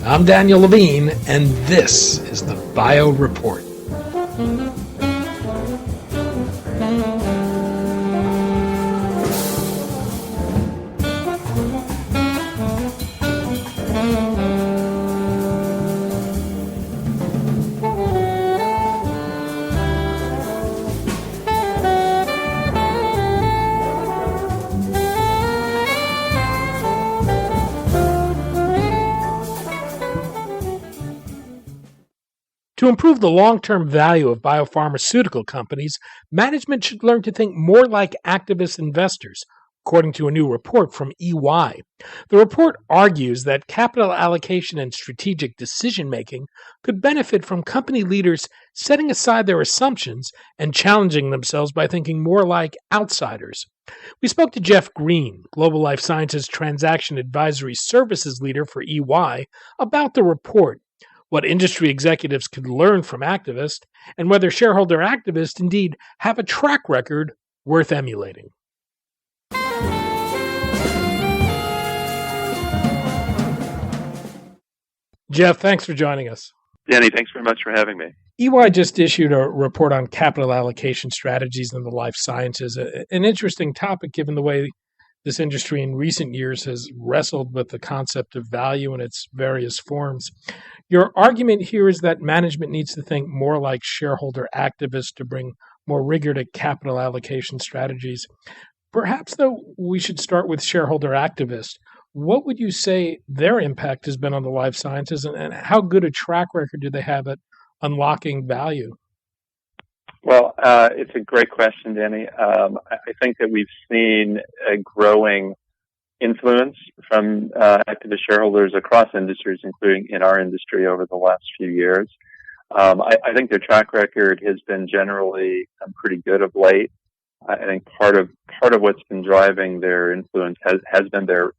I'm Daniel Levine, and this is the Bio Report. To improve the long-term value of biopharmaceutical companies, management should learn to think more like activist investors, according to a new report from EY. The report argues that capital allocation and strategic decision-making could benefit from company leaders setting aside their assumptions and challenging themselves by thinking more like outsiders. We spoke to Jeff Greene, Global Life Sciences Transaction Advisory Services Leader for EY, about the report, what industry executives could learn from activists, and whether shareholder activists indeed have a track record worth emulating. Jeff, thanks for joining us. Danny, thanks very much for having me. EY just issued a report on capital allocation strategies in the life sciences, an interesting topic given the way this industry in recent years has wrestled with the concept of value in its various forms. Your argument here is that management needs to think more like shareholder activists to bring more rigor to capital allocation strategies. Perhaps, though, we should start with shareholder activists. What would you say their impact has been on the life sciences, and how good a track record do they have at unlocking value? Well, it's a great question, Danny. I think that we've seen a growing influence from activist shareholders across industries, including in our industry over the last few years. I think their track record has been generally pretty good of late. I think part of what's been driving their influence has been the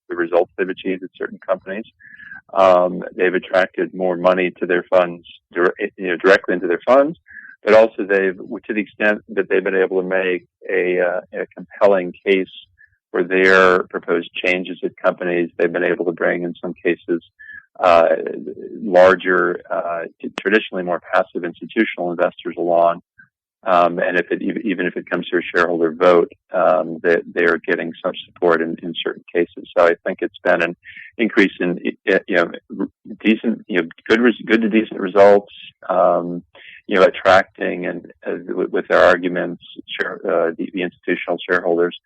results they've achieved at certain companies. They've attracted more money to their funds, directly into their funds, but also to the extent that they've been able to make a compelling case for their proposed changes at companies, they've been able to bring, in some cases, larger, traditionally more passive institutional investors along. And even if it comes to a shareholder vote, they are getting some support in certain cases. So I think it's been an increase in decent, good to decent results. Attracting and with their arguments, the institutional shareholders.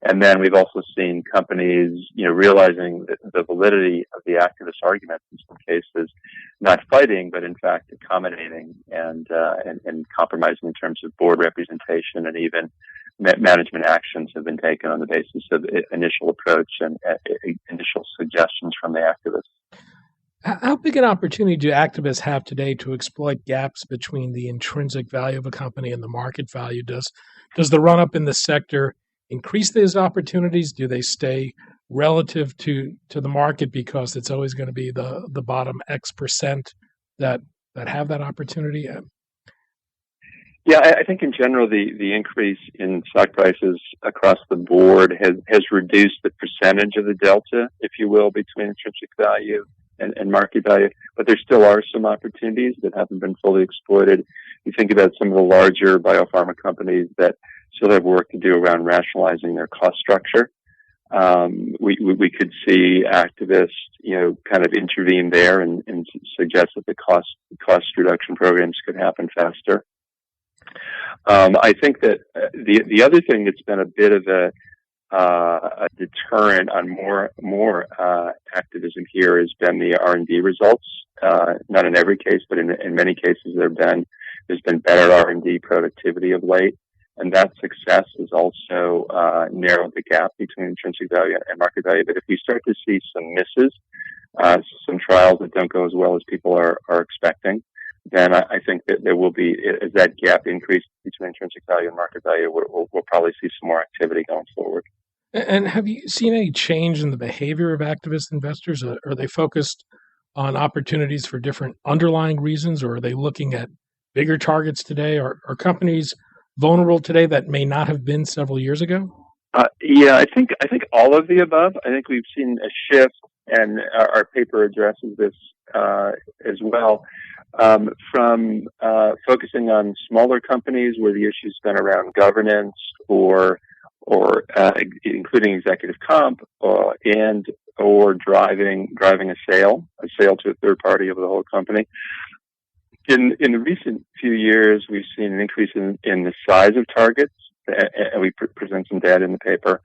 And then we've also seen companies, realizing the validity of the activist arguments in some cases, not fighting, but in fact accommodating and compromising in terms of board representation, and even management actions have been taken on the basis of initial approach and initial suggestions from the activists. How big an opportunity do activists have today to exploit gaps between the intrinsic value of a company and the market value? Does the run-up in the sector increase those opportunities? Do they stay relative to the market because it's always going to be the bottom X percent that have that opportunity? Yeah, I think in general the increase in stock prices across the board has reduced the percentage of the delta, if you will, between intrinsic value and market value, but there still are some opportunities that haven't been fully exploited. You think about some of the larger biopharma companies that still have work to do around rationalizing their cost structure. We could see activists, kind of intervene there and suggest that the cost reduction programs could happen faster. I think that the other thing that's been a bit of a deterrent on more activism here has been the R&D results. Not in every case, but in many cases there's been better R&D productivity of late, and that success has also narrowed the gap between intrinsic value and market value. But if we start to see some misses, some trials that don't go as well as people are expecting, then I think that there will be, as that gap increases between intrinsic value and market value, we'll probably see some more activity going forward. And have you seen any change in the behavior of activist investors? Are they focused on opportunities for different underlying reasons, or are they looking at bigger targets today? Are companies vulnerable today that may not have been several years ago? Yeah, I think all of the above. I think we've seen a shift and our paper addresses this as well, from focusing on smaller companies where the issue's been around governance or including executive comp, and or driving a sale to a third party of the whole company. In the recent few years, we've seen an increase in the size of targets, and we present some data in the paper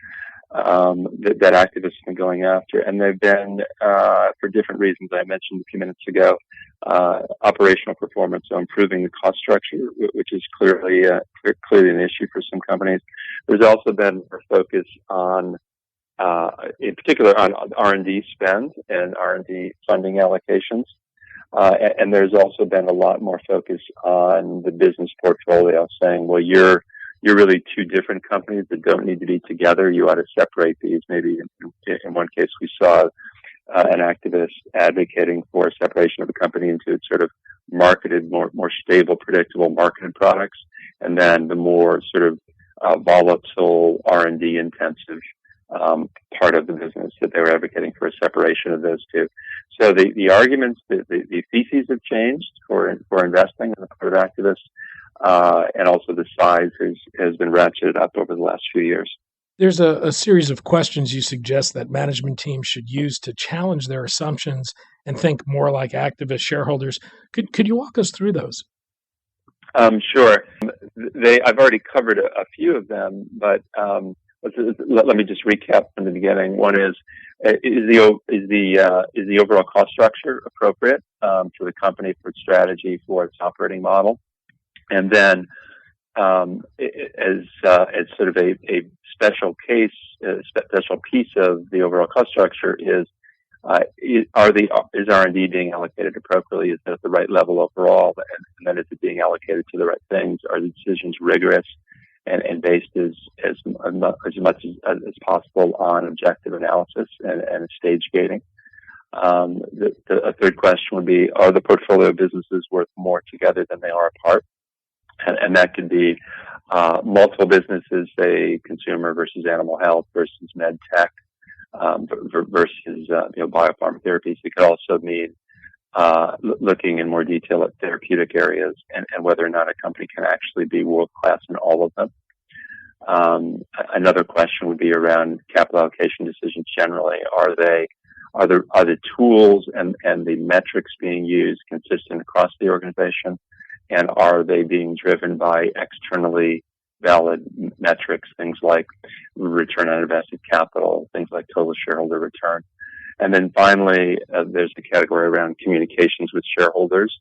that activists have been going after, and they've been for different reasons I mentioned a few minutes ago. Operational performance, so improving the cost structure, which is clearly an issue for some companies. There's also been more focus on, in particular, on R&D spend and R&D funding allocations. And there's also been a lot more focus on the business portfolio, saying, well, you're really two different companies that don't need to be together. You ought to separate these. Maybe in one case we saw an activist advocating for a separation of the company into sort of marketed, more stable, predictable marketed products, and then the more sort of volatile R&D intensive part of the business that they were advocating for a separation of those two. So the arguments, the theses have changed for investing in the part of activists, and also the size has been ratcheted up over the last few years. There's a series of questions you suggest that management teams should use to challenge their assumptions and think more like activist shareholders. Could you walk us through those? Sure. I've already covered a few of them, but let me just recap from the beginning. One is the overall cost structure appropriate for the company, for its strategy, for its operating model? And then, as sort of a special case, a special piece of the overall cost structure is R&D being allocated appropriately? Is it at the right level overall? And then is it being allocated to the right things? Are the decisions rigorous and based as much as possible on objective analysis and stage gating? A third question would be, are the portfolio businesses worth more together than they are apart? And that could be multiple businesses, say consumer versus animal health versus med tech, versus biopharma therapies. It could also mean looking in more detail at therapeutic areas and whether or not a company can actually be world class in all of them. Another question would be around capital allocation decisions generally. Are the tools and the metrics being used consistent across the organization? And are they being driven by externally valid metrics, things like return on invested capital, things like total shareholder return? And then finally, there's a category around communications with shareholders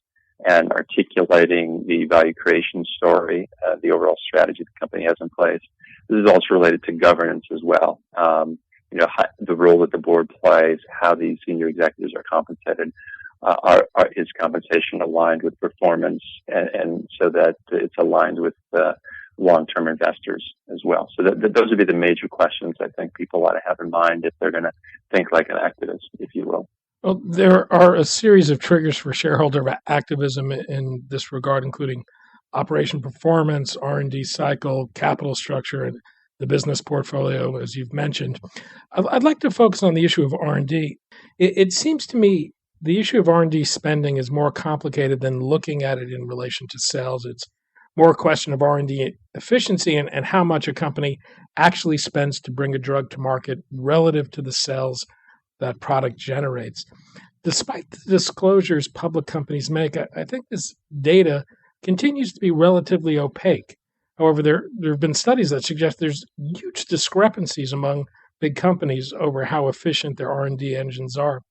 and articulating the value creation story, the overall strategy the company has in place. This is also related to governance as well. The role that the board plays, how these senior executives are compensated. Is compensation aligned with performance, and so that it's aligned with long-term investors as well? So those would be the major questions I think people ought to have in mind if they're going to think like an activist, if you will. Well, there are a series of triggers for shareholder activism in this regard, including operation performance, R&D cycle, capital structure, and the business portfolio, as you've mentioned. I'd like to focus on the issue of R&D. It seems to me the issue of R&D spending is more complicated than looking at it in relation to sales. It's more a question of R&D efficiency and how much a company actually spends to bring a drug to market relative to the sales that product generates. Despite the disclosures public companies make, I think this data continues to be relatively opaque. However, there have been studies that suggest there's huge discrepancies among big companies over how efficient their R&D engines are.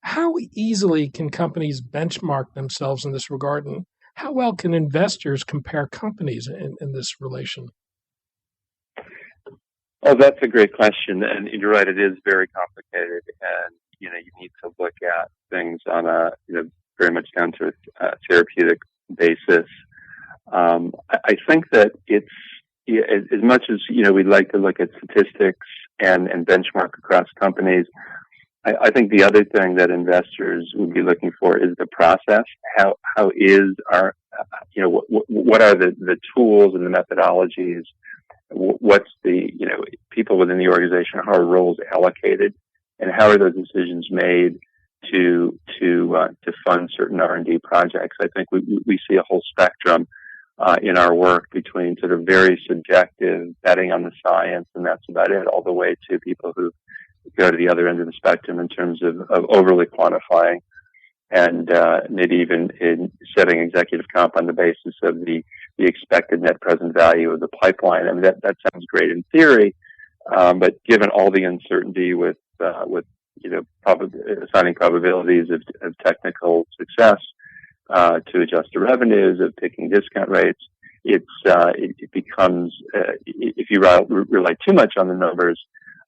How easily can companies benchmark themselves in this regard, and how well can investors compare companies in this relation? Oh, that's a great question, and you're right. It is very complicated, and you need to look at things on a very much down to a therapeutic basis. I think that it's as much as we'd like to look at statistics and benchmark across companies. I think the other thing that investors would be looking for is the process. How is our, what are the tools and the methodologies? What's the, people within the organization, how are roles allocated and how are those decisions made to fund certain R&D projects. I think we see a whole spectrum in our work between sort of very subjective betting on the science, and that's about it, all the way to people who go to the other end of the spectrum in terms of overly quantifying and maybe even in setting executive comp on the basis of the expected net present value of the pipeline. I mean, that sounds great in theory, but given all the uncertainty with assigning probabilities of technical success to adjust the revenues, of picking discount rates, it becomes if you rely too much on the numbers,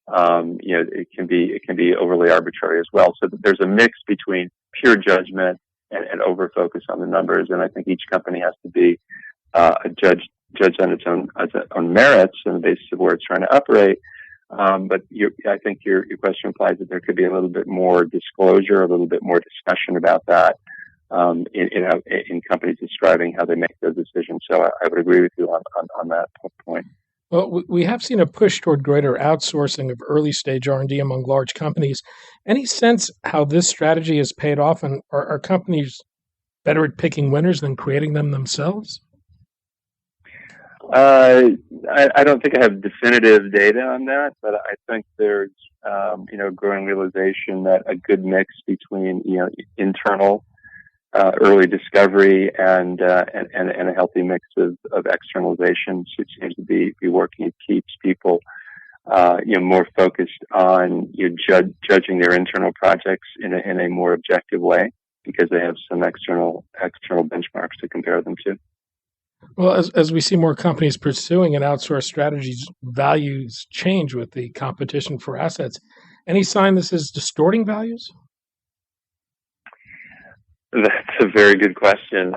it can be overly arbitrary as well. So there's a mix between pure judgment and over focus on the numbers, and I think each company has to be a judge on its own merits and the basis of where it's trying to operate. But I think your question implies that there could be a little bit more disclosure, a little bit more discussion about that in companies describing how they make those decisions. So I would agree with you on that point. Well, we have seen a push toward greater outsourcing of early-stage R&D among large companies. Any sense how this strategy has paid off, and are companies better at picking winners than creating them themselves? I don't think I have definitive data on that, but I think there's growing realization that a good mix between internal early discovery and a healthy mix of externalization seems to be working. It keeps people more focused on judging their internal projects in a more objective way because they have some external benchmarks to compare them to. Well, as we see more companies pursuing an outsourced strategies, values change with the competition for assets. Any sign this is distorting values? That's a very good question.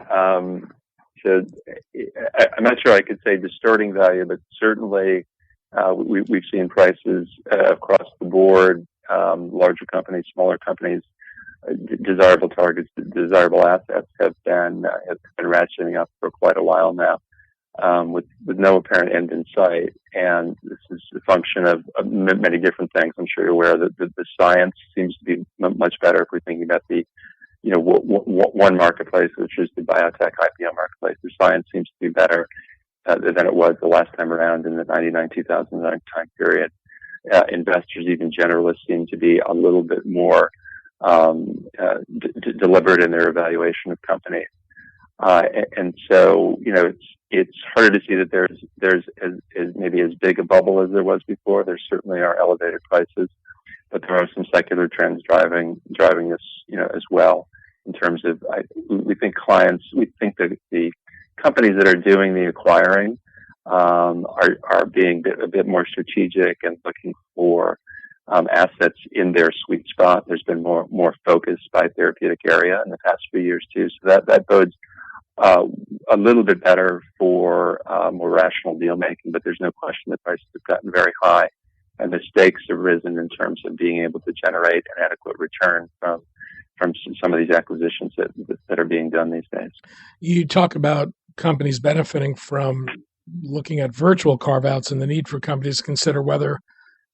So I'm not sure I could say distorting value, but certainly we've seen prices across the board, larger companies, smaller companies, desirable targets, desirable assets have been ratcheting up for quite a while now, with no apparent end in sight. And this is a function of many different things. I'm sure you're aware that the science seems to be much better if we're thinking about the one marketplace, which is the biotech IPO marketplace. The science seems to be better than it was the last time around in the 1999-2009 time period. Investors, even generalists, seem to be a little bit more deliberate in their evaluation of companies. And so, it's harder to see that there's maybe as big a bubble as there was before. There certainly are elevated prices, but there are some secular trends driving this, as well. In terms of, we think that the companies that are doing the acquiring are being a bit more strategic and looking for assets in their sweet spot. There's been more focus by therapeutic area in the past few years too, so that bodes a little bit better for more rational deal making. But there's no question that prices have gotten very high, and the stakes have risen in terms of being able to generate an adequate return from some of these acquisitions that are being done these days. You talk about companies benefiting from looking at virtual carve-outs and the need for companies to consider whether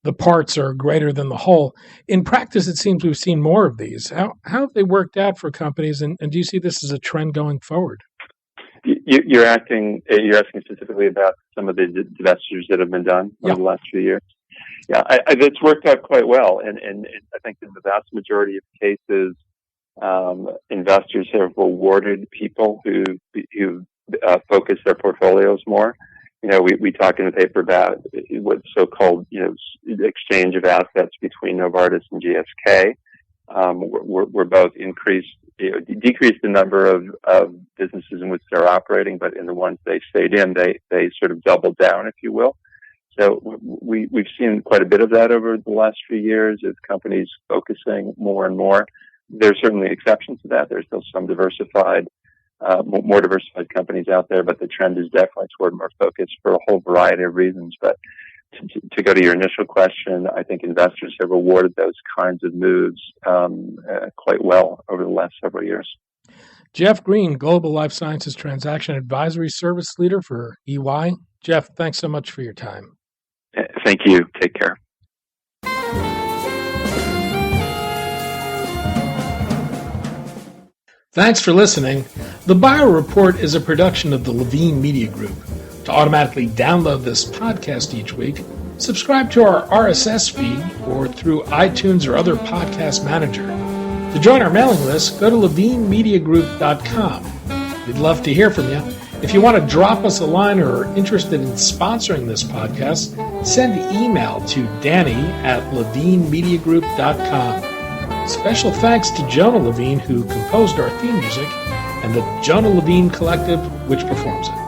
the parts are greater than the whole. In practice, it seems we've seen more of these. How have they worked out for companies, and do you see this as a trend going forward? You're asking specifically about some of the divestitures that have been done over the last few years? Yeah, it's worked out quite well, and I think in the vast majority of cases, investors have rewarded people who focus their portfolios more. We talk in the paper about what's so-called, exchange of assets between Novartis and GSK. We're both decreased the number of businesses in which they're operating, but in the ones they stayed in, they sort of doubled down, if you will. So we've seen quite a bit of that over the last few years of companies focusing more and more. There's certainly exceptions to that. There's still some more diversified companies out there, but the trend is definitely toward more focus for a whole variety of reasons. But to go to your initial question, I think investors have rewarded those kinds of moves quite well over the last several years. Jeff Greene, Global Life Sciences Transaction Advisory Service Leader for EY. Jeff, thanks so much for your time. Thank you. Take care. Thanks for listening. The Bio Report is a production of the Levine Media Group. To automatically download this podcast each week, subscribe to our RSS feed or through iTunes or other podcast manager. To join our mailing list, go to levinemediagroup.com. We'd love to hear from you. If you want to drop us a line or are interested in sponsoring this podcast, send email to danny@levinemediagroup.com. Special thanks to Jonah Levine, who composed our theme music, and the Jonah Levine Collective, which performs it.